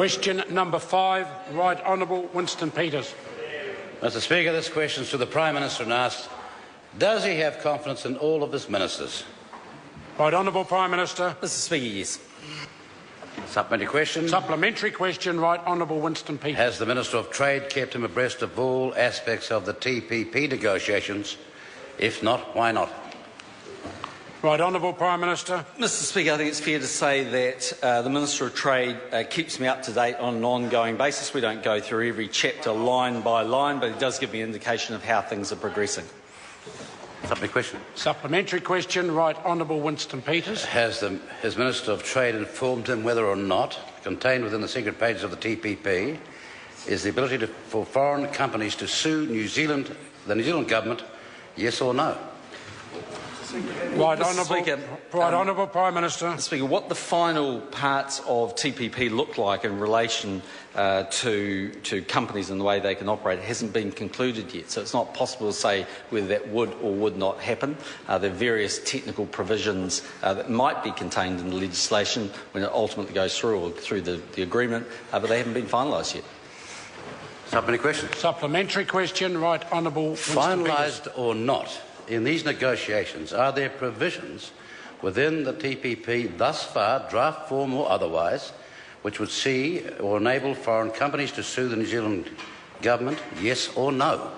Question number 5, Right Honourable Winston Peters. Mr Speaker, this question is to the Prime Minister and asks, does he have confidence in all of his ministers? Right Honourable Prime Minister. Mr Speaker, yes. Supplementary question. Supplementary question, Right Honourable Winston Peters. Has the Minister of Trade kept him abreast of all aspects of the TPP negotiations? If not, why not? Right Honourable Prime Minister. Mr Speaker, I think it's fair to say that the Minister of Trade keeps me up to date on an ongoing basis. We don't go through every chapter line by line, but he does give me an indication of how things are progressing. Supplementary question. Supplementary question, Right Honourable Winston Peters. Has his Minister of Trade informed him whether or not, contained within the secret pages of the TPP, is the ability for foreign companies to sue the New Zealand government, yes or no? Right Honourable Prime Minister. Mr Speaker, what the final parts of TPP look like in relation to companies and the way they can operate hasn't been concluded yet, so it's not possible to say whether that would or would not happen. There are various technical provisions that might be contained in the legislation when it ultimately goes through or through the agreement, but they haven't been finalised yet. Supplementary question. Supplementary question, Right Honourable Winston Finalised Peters. or not, in these negotiations, are there provisions within the TPP thus far, draft form or otherwise, which would see or enable foreign companies to sue the New Zealand government, yes or no?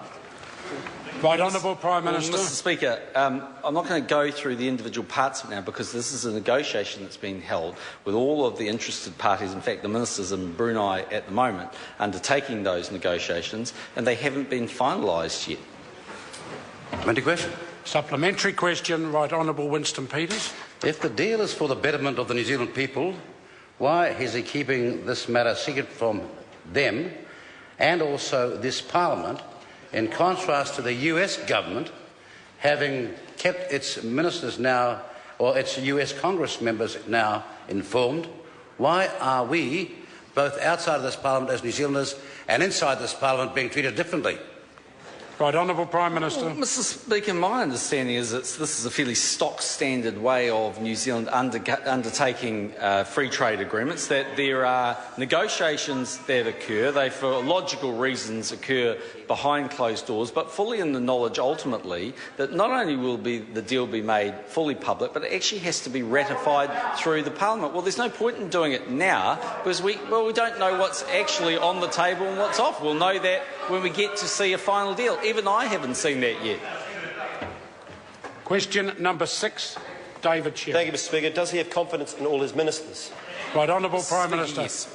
Right Honourable Prime Minister. Mr Speaker, I'm not going to go through the individual parts of it now because this is a negotiation that's being held with all of the interested parties. In fact, the ministers in Brunei at the moment undertaking those negotiations, and they haven't been finalised yet. Supplementary question. Supplementary question, Right Honourable Winston Peters. If the deal is for the betterment of the New Zealand people, why is he keeping this matter secret from them and also this Parliament, in contrast to the US government having kept its ministers now, or its US Congress members now informed? Why are we, both outside of this Parliament as New Zealanders and inside this Parliament, being treated differently? Right Honourable Prime Minister. Well, Mr Speaker, my understanding is that this is a fairly stock standard way of New Zealand undertaking free trade agreements, that there are negotiations that occur. They, for logical reasons, occur behind closed doors, but fully in the knowledge ultimately that not only will the deal be made fully public, but it actually has to be ratified through the Parliament. Well, there's no point in doing it now because we don't know what's actually on the table and what's off. We'll know that when we get to see a final deal. Even I haven't seen that yet. Question number 6, David Shearer. Thank you, Mr Speaker. Does he have confidence in all his ministers? Right Honourable Prime Minister. Yes.